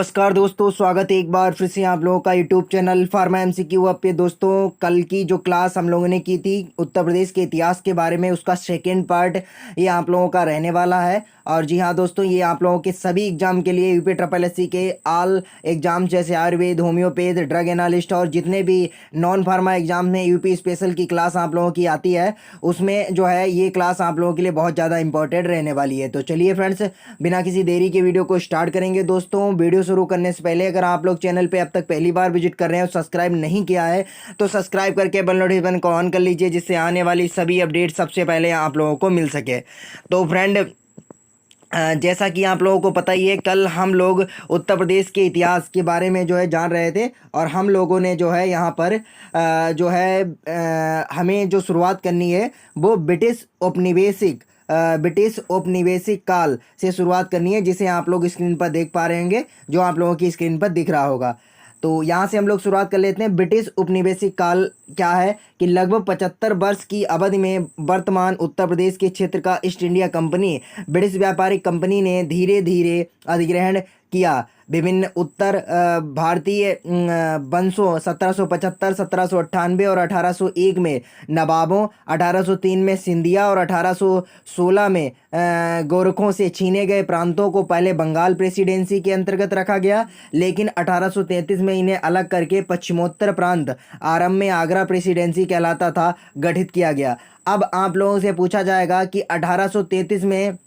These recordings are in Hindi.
नमस्कार दोस्तों, स्वागत है एक बार फिर से आप लोगों का यूट्यूब चैनल फार्मा एमसीक्यू अब पे। दोस्तों, कल की जो क्लास हम लोगों ने की थी उत्तर प्रदेश के इतिहास के बारे में, उसका सेकेंड पार्ट ये आप लोगों का रहने वाला है। और जी हाँ दोस्तों, ये आप लोगों के सभी एग्जाम के लिए यूपी ट्रिपल एससी के ऑल एग्जाम जैसे आयुर्वेद, होम्योपैथ, ड्रग एनालिस्ट और जितने भी नॉन फार्मा एग्जाम में यूपी स्पेशल की क्लास आप लोगों की आती है, उसमें जो है ये क्लास आप लोगों के लिए बहुत ज़्यादा इंपॉर्टेंट रहने वाली है। तो चलिए फ्रेंड्स, बिना किसी देरी के वीडियो को स्टार्ट करेंगे। दोस्तों, वीडियो शुरू करने से पहले अगर आप लोग चैनल पे अब तक पहली बार विजिट कर रहे हैं और सब्सक्राइब नहीं किया है तो सब्सक्राइब करके बेल नोटिफिकेशन को ऑन कर लीजिए, जिससे आने वाली सभी अपडेट सबसे पहले आप लोगों को मिल सके। तो फ्रेंड, जैसा कि आप लोगों को पता ही है, कल हम लोग उत्तर प्रदेश के इतिहास के बारे में जो है जान रहे थे। और हम लोगों ने जो है यहाँ पर जो है हमें जो शुरुआत करनी है वो ब्रिटिश औपनिवेशिक काल से शुरुआत करनी है, जिसे आप लोग स्क्रीन पर देख पा रहे होंगे, जो आप लोगों की स्क्रीन पर दिख रहा होगा। तो यहाँ से हम लोग शुरुआत कर लेते हैं। ब्रिटिश उपनिवेशिक काल क्या है कि लगभग 75 वर्ष की अवधि में वर्तमान उत्तर प्रदेश के क्षेत्र का ईस्ट इंडिया कंपनी, ब्रिटिश व्यापारिक कंपनी ने धीरे धीरे अधिग्रहण किया। विभिन्न उत्तर भारतीय वंशों 1775, 1798 और 1801 में नवाबों, 1803 में सिंधिया और 1816 में गोरखों से छीने गए प्रांतों को पहले बंगाल प्रेसिडेंसी के अंतर्गत रखा गया, लेकिन 1833 में इन्हें अलग करके पश्चिमोत्तर प्रांत, आरंभ में आगरा प्रेसिडेंसी कहलाता था, गठित किया गया। अब आप लोगों से पूछा जाएगा कि 1833 में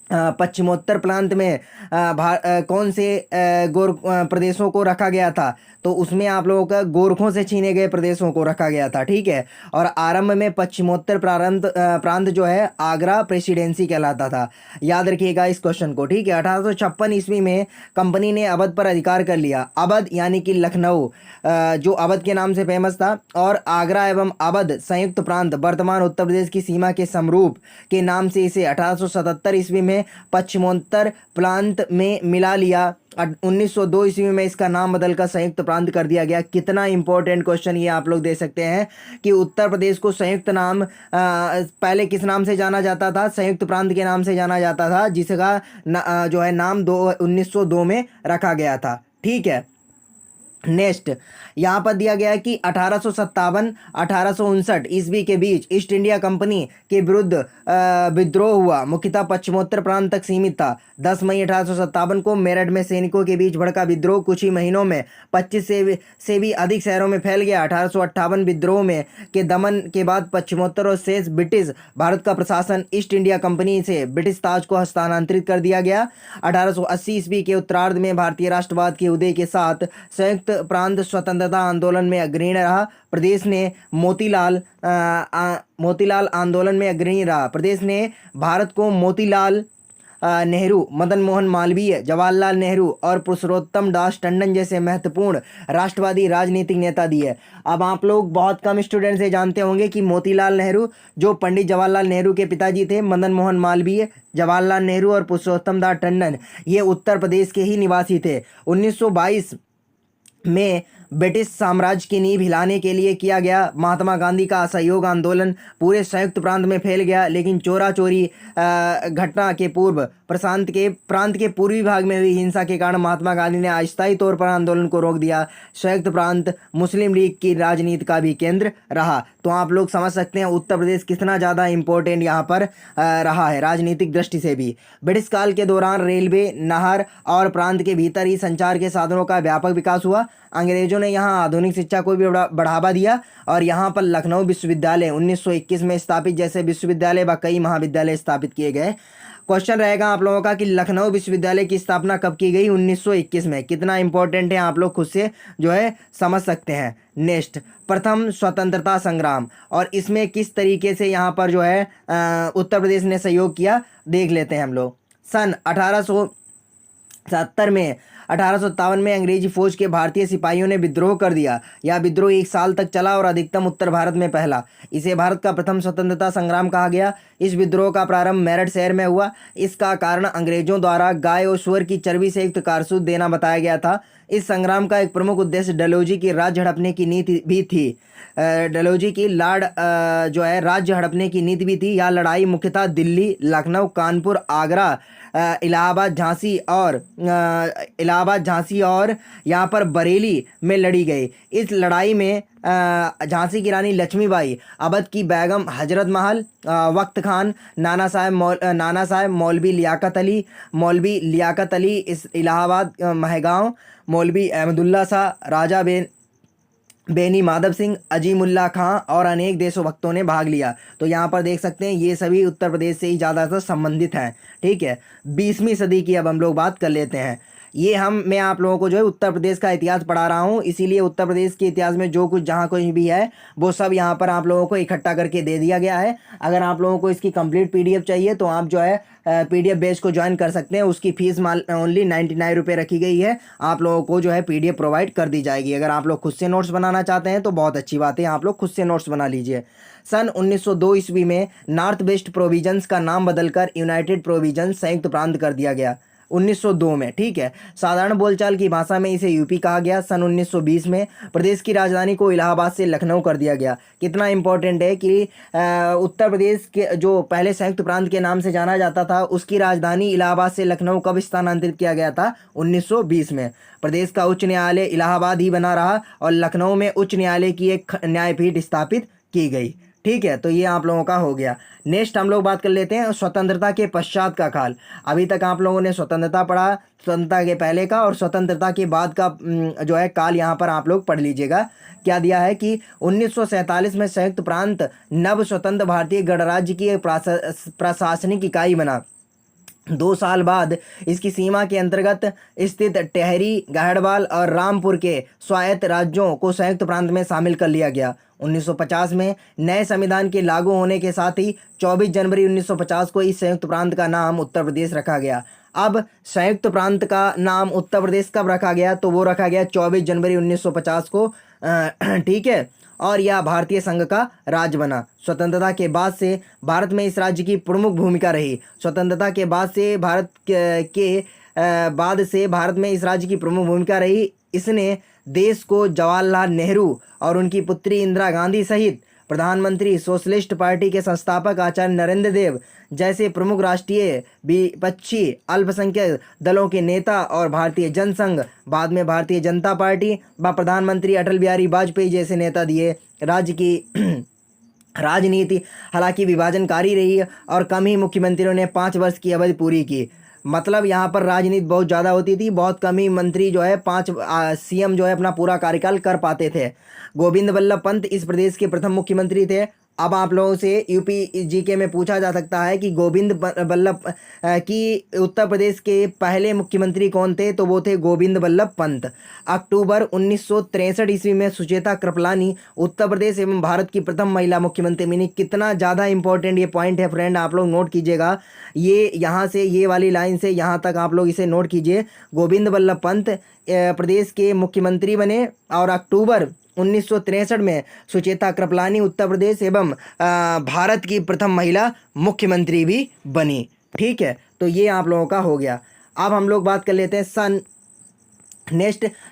पश्चिमोत्तर प्रांत में कौन से प्रदेशों को रखा गया था, तो उसमें आप लोगों का गोरखों से छीने गए प्रदेशों को रखा गया था, ठीक है। और आरंभ में पश्चिमोत्तर प्रांत जो है आगरा प्रेसिडेंसी कहलाता था। याद रखिएगा इस क्वेश्चन को, ठीक है। 1856 ईस्वी में कंपनी ने अवध पर अधिकार कर लिया। अवध यानी कि लखनऊ, जो अवध के नाम से फेमस था, और आगरा एवं अवध संयुक्त प्रांत वर्तमान उत्तर प्रदेश की सीमा के समरूप के नाम से इसे 1877 ईस्वी में पश्चिमोत्तर प्रांत में मिला लिया। 1902 ईस्वी में इसका नाम बदलकर संयुक्त प्रांत कर दिया गया। कितना इंपॉर्टेंट क्वेश्चन ये आप लोग दे सकते हैं कि उत्तर प्रदेश को संयुक्त नाम पहले किस नाम से जाना जाता था? संयुक्त प्रांत के नाम से जाना जाता था, जिसका जो है नाम 1902 में रखा गया था, ठीक है। नेक्स्ट यहाँ पर दिया गया है कि 1857 1859 ईस्वी के बीच ईस्ट इंडिया कंपनी के विरुद्ध विद्रोह हुआ, मुख्यतः पश्चिमोत्तर प्रांत तक सीमित था। 10 मई 1857 को मेरठ में सैनिकों के बीच भड़का विद्रोह कुछ ही महीनों में 25 से भी अधिक शहरों में फैल गया। 1858 विद्रोह में के दमन के बाद पश्चिमोत्तर और शेष ब्रिटिश भारत का प्रशासन ईस्ट इंडिया कंपनी से ब्रिटिश ताज को हस्तांतरित कर दिया गया। 1880 ईस्वी के उत्तरार्ध में भारतीय राष्ट्रवाद के उदय के साथ संयुक्त प्रांत स्वतंत्रता आंदोलन में अग्रणी रहा। प्रदेश ने मोतीलाल आंदोलन में अग्रणी रहा। प्रदेश ने भारत को मोतीलाल नेहरू, मदन मोहन मालवीय, जवाहरलाल नेहरू और पुरुषोत्तम दास टंडन जैसे महत्वपूर्ण राष्ट्रवादी राजनीतिक नेता दिए। अब आप लोग बहुत कम स्टूडेंट से जानते होंगे कि मोतीलाल नेहरू जो पंडित जवाहरलाल नेहरू के पिताजी थे, मदन मोहन मालवीय, जवाहरलाल नेहरू और पुरुषोत्तम दास टंडन, ये उत्तर प्रदेश के ही निवासी थे। 1922 में ब्रिटिश साम्राज्य की नींव हिलाने के लिए किया गया महात्मा गांधी का असहयोग आंदोलन पूरे संयुक्त प्रांत में फैल गया, लेकिन चोरा चोरी घटना के पूर्व प्रांत के पूर्वी भाग में हुई हिंसा के कारण महात्मा गांधी ने अस्थायी तौर पर आंदोलन को रोक दिया। संयुक्त प्रांत मुस्लिम लीग की राजनीति का भी केंद्र रहा। तो आप लोग समझ सकते हैं उत्तर प्रदेश कितना ज़्यादा इम्पोर्टेंट यहाँ पर रहा है राजनीतिक दृष्टि से भी। ब्रिटिश काल के दौरान रेलवे, नहर और प्रांत के भीतर ही संचार के साधनों का व्यापक विकास हुआ। अंग्रेजों ने यहाँ आधुनिक शिक्षा को भी बढ़ावा दिया और यहाँ पर लखनऊ विश्वविद्यालय 1921 में स्थापित जैसे विश्वविद्यालय व कई महाविद्यालय स्थापित किए गए। क्वेश्चन रहेगा आप लोगों का कि लखनऊ विश्वविद्यालय की स्थापना कब की गई? 1921 में। कितना इंपॉर्टेंट है आप लोग खुद से जो है समझ सकते हैं। नेक्स्ट, प्रथम स्वतंत्रता संग्राम, और इसमें किस तरीके से यहाँ पर जो है उत्तर प्रदेश ने सहयोग किया देख लेते हैं हम लोग। सन 1870 में 1857 में अंग्रेजी फौज के भारतीय सिपाहियों ने विद्रोह कर दिया। यह विद्रोह 1 साल तक चला और अधिकतम उत्तर भारत में फैला। इसे भारत का प्रथम स्वतंत्रता संग्राम कहा गया। इस विद्रोह का प्रारंभ मेरठ शहर में हुआ। इसका कारण अंग्रेजों द्वारा गाय और सुअर की चर्बी से युक्त कारतूस देना बताया गया था। इस संग्राम का एक प्रमुख उद्देश्य डलहौजी की राज्य हड़पने की नीति भी थी। डलहौजी की जो है राज्य हड़पने की नीति भी थी। यह लड़ाई मुख्यतः दिल्ली, लखनऊ, कानपुर, आगरा, इलाहाबाद, झांसी और यहाँ पर बरेली में लड़ी गई। इस लड़ाई में झांसी की रानी लक्ष्मीबाई, अवध की बेगम हजरत महल, वक्त खान, नाना साहब, मौलवी लियाकत अली, इस इलाहाबाद महगांव, मौलवी अहमदुल्ला शाह, राजा बेनी माधव सिंह, अजीमुल्ला खां और अनेक देशभक्तों ने भाग लिया। तो यहाँ पर देख सकते हैं ये सभी उत्तर प्रदेश से ही ज़्यादातर संबंधित हैं। ठीक है, 20वीं सदी की अब हम लोग बात कर लेते हैं। मैं आप लोगों को जो है उत्तर प्रदेश का इतिहास पढ़ा रहा हूँ, इसीलिए उत्तर प्रदेश के इतिहास में जो कुछ जहाँ कुछ भी है वो सब यहाँ पर आप लोगों को इकट्ठा करके दे दिया गया है। अगर आप लोगों को इसकी कंप्लीट पीडीएफ चाहिए तो आप जो है पीडीएफ बेस को ज्वाइन कर सकते हैं। उसकी फीस ओनली 99 रुपये रखी गई है। आप लोगों को जो है पीडीएफ प्रोवाइड कर दी जाएगी। अगर आप लोग खुद से नोट्स बनाना चाहते हैं तो बहुत अच्छी बात है, आप लोग खुद से नोट्स बना लीजिए। सन 1902 ईस्वी में नॉर्थ वेस्ट प्रोविजंस का नाम बदलकर यूनाइटेड प्रोविजंस संयुक्त प्रांत कर दिया गया 1902 में। ठीक है, साधारण बोलचाल की भाषा में इसे यूपी कहा गया। सन 1920 में प्रदेश की राजधानी को इलाहाबाद से लखनऊ कर दिया गया। कितना इंपॉर्टेंट है कि उत्तर प्रदेश के जो पहले संयुक्त प्रांत के नाम से जाना जाता था उसकी राजधानी इलाहाबाद से लखनऊ कब स्थानांतरित किया गया था? 1920 में। प्रदेश का उच्च न्यायालय इलाहाबाद ही बना रहा और लखनऊ में उच्च न्यायालय की एक न्यायपीठ स्थापित की गई। ठीक है, तो ये आप लोगों का हो गया। नेक्स्ट हम लोग बात कर लेते हैं स्वतंत्रता के पश्चात का काल। अभी तक आप लोगों ने स्वतंत्रता पढ़ा, स्वतंत्रता के पहले का और स्वतंत्रता के बाद का जो है काल यहाँ पर आप लोग पढ़ लीजिएगा। क्या दिया है कि 1947 में संयुक्त प्रांत नव स्वतंत्र भारतीय गणराज्य की एक प्रशासनिक इकाई बना। 2 साल बाद इसकी सीमा के अंतर्गत स्थित टेहरी, गहड़वाल और रामपुर के स्वायत्त राज्यों को संयुक्त प्रांत में शामिल कर लिया गया। 1950 में नए संविधान के लागू होने के साथ ही 24 जनवरी 1950 को इस संयुक्त प्रांत का नाम उत्तर प्रदेश रखा गया। अब संयुक्त प्रांत का नाम उत्तर प्रदेश कब रखा गया? तो वो रखा गया 24 जनवरी 1950 को। ठीक है, और यह भारतीय संघ का राज्य बना। स्वतंत्रता के बाद से भारत में इस राज्य की प्रमुख भूमिका रही। स्वतंत्रता के बाद से भारत में इस राज्य की प्रमुख भूमिका रही। इसने देश को जवाहरलाल नेहरू और उनकी पुत्री इंदिरा गांधी सहित प्रधानमंत्री, सोशलिस्ट पार्टी के संस्थापक आचार्य नरेंद्र देव जैसे प्रमुख राष्ट्रीय विपक्षी अल्पसंख्यक दलों के नेता और भारतीय जनसंघ, बाद में भारतीय जनता पार्टी व प्रधानमंत्री अटल बिहारी वाजपेयी जैसे नेता दिए। राज्य की राजनीति हालांकि विभाजनकारी रही और कम ही मुख्यमंत्रियों ने 5 वर्ष की अवधि पूरी की। मतलब यहाँ पर राजनीति बहुत ज़्यादा होती थी, बहुत कम ही मंत्री जो है 5 सीएम जो है अपना पूरा कार्यकाल कर पाते थे। गोविंद बल्लभ पंत इस प्रदेश के प्रथम मुख्यमंत्री थे। अब आप लोगों से यूपी जीके में पूछा जा सकता है कि गोविंद बल्लभ की उत्तर प्रदेश के पहले मुख्यमंत्री कौन थे? तो वो थे गोविंद बल्लभ पंत। अक्टूबर 1963 ईस्वी में सुचेता कृपलानी उत्तर प्रदेश एवं भारत की प्रथम महिला मुख्यमंत्री बनी। कितना ज़्यादा इंपॉर्टेंट ये पॉइंट है फ्रेंड, आप लोग नोट कीजिएगा। ये यहाँ से ये वाली लाइन से यहाँ तक आप लोग इसे नोट कीजिए। गोविंद बल्लभ पंत प्रदेश के मुख्यमंत्री बने और अक्टूबर 1963 में सुचेता कृपलानी उत्तर प्रदेश एवं भारत की प्रथम महिला मुख्यमंत्री भी बनी। ठीक है, तो ये आप लोगों का हो गया। अब हम लोग बात कर लेते हैं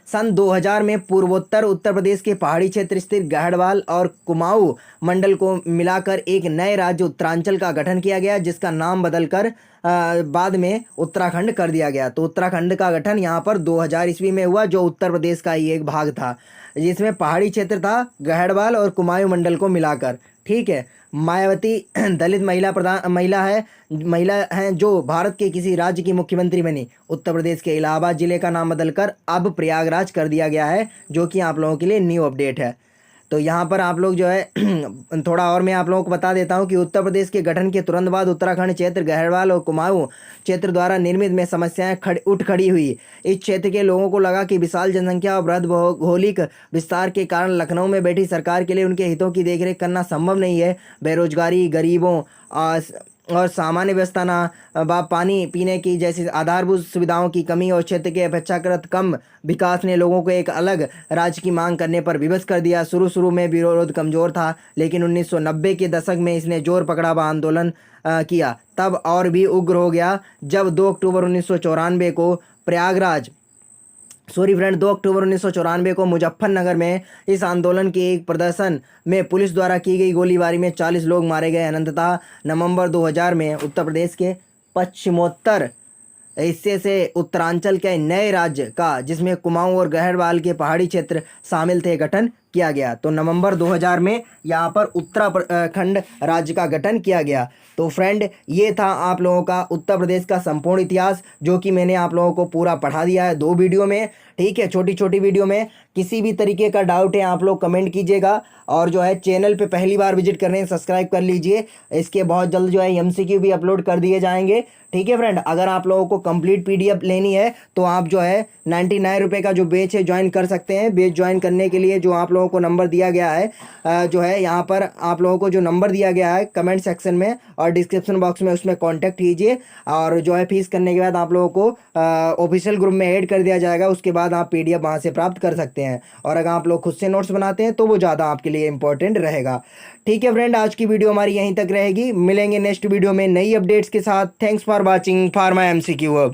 सन 2000 में पूर्वोत्तर उत्तर प्रदेश के पहाड़ी क्षेत्र स्थित गढ़वाल और कुमाऊं मंडल को मिलाकर एक नए राज्य उत्तरांचल का गठन किया गया, जिसका नाम बदलकर बाद में उत्तराखंड कर दिया गया। तो उत्तराखंड का गठन यहाँ पर 2000 ईस्वी में हुआ, जो उत्तर प्रदेश का ही एक भाग था, जिसमें पहाड़ी क्षेत्र था गढ़वाल और कुमाऊं मंडल को मिलाकर। ठीक है, मायावती दलित महिला हैं जो भारत के किसी राज्य की मुख्यमंत्री बनी। उत्तर प्रदेश के इलाहाबाद जिले का नाम बदलकर अब प्रयागराज कर दिया गया है, जो कि आप लोगों के लिए न्यू अपडेट है। तो यहाँ पर आप लोग जो है थोड़ा और मैं आप लोगों को बता देता हूँ कि उत्तर प्रदेश के गठन के तुरंत बाद उत्तराखंड क्षेत्र गढ़वाल और कुमाऊं क्षेत्र द्वारा निर्मित में समस्याएं खड़ी हुई। इस क्षेत्र के लोगों को लगा कि विशाल जनसंख्या और बृहद भौगोलिक विस्तार के कारण लखनऊ में बैठी सरकार के लिए उनके हितों की देखरेख करना संभव नहीं है। बेरोजगारी, गरीबों और सामान्य व्यवस्था ना पानी पीने की जैसी आधारभूत सुविधाओं की कमी और क्षेत्र के अपेक्षाकृत कम विकास ने लोगों को एक अलग राज्य की मांग करने पर विवश कर दिया। शुरू शुरू में विरोध कमज़ोर था, लेकिन 1990 के दशक में इसने जोर पकड़ा व आंदोलन किया तब और भी उग्र हो गया, जब 2 अक्टूबर 1994 को प्रयागराज 2 अक्टूबर 1994 को मुजफ्फरनगर में इस आंदोलन के एक प्रदर्शन में पुलिस द्वारा की गई गोलीबारी में 40 लोग मारे गए। अनंततः नवंबर 2000 में उत्तर प्रदेश के पश्चिमोत्तर हिस्से से उत्तरांचल के नए राज्य का, जिसमें कुमाऊं और गढ़वाल के पहाड़ी क्षेत्र शामिल थे, गठन किया गया। तो नवंबर 2000 में यहाँ पर उत्तराखंड राज्य का गठन किया गया। तो फ्रेंड, ये था आप लोगों का उत्तर प्रदेश का संपूर्ण इतिहास, जो कि मैंने आप लोगों को पूरा पढ़ा दिया है 2 वीडियो में। ठीक है, छोटी छोटी वीडियो में। किसी भी तरीके का डाउट है आप लोग कमेंट कीजिएगा, और जो है चैनल पे पहली बार विजिट कर रहे हैं सब्सक्राइब कर लीजिए। इसके बहुत जल्द जो है MCQ भी अपलोड कर दिए जाएंगे। ठीक है फ्रेंड, अगर आप लोगों को कंप्लीट PDF लेनी है तो आप जो है 99 रुपये का जो बैच है ज्वाइन कर सकते हैं। बैच ज्वाइन करने के लिए जो आप लोगों को नंबर दिया गया है, जो है यहाँ पर आप लोगों को जो नंबर दिया गया है कमेंट सेक्शन में और डिस्क्रिप्शन बॉक्स में, उसमें कॉन्टैक्ट कीजिए। और जो है फीस करने के बाद आप लोगों को ऑफिशियल ग्रुप में ऐड कर दिया जाएगा। उसके बाद आप PDF वहाँ से प्राप्त कर सकते हैं, और अगर आप लोग खुद से नोट्स बनाते हैं तो वो ज़्यादा आपके लिए इंपॉर्टेंट रहेगा। ठीक है फ्रेंड, आज की वीडियो हमारी यहीं तक रहेगी। मिलेंगे नेक्स्ट वीडियो में नई अपडेट्स के साथ। Thanks for watching for my MCQ।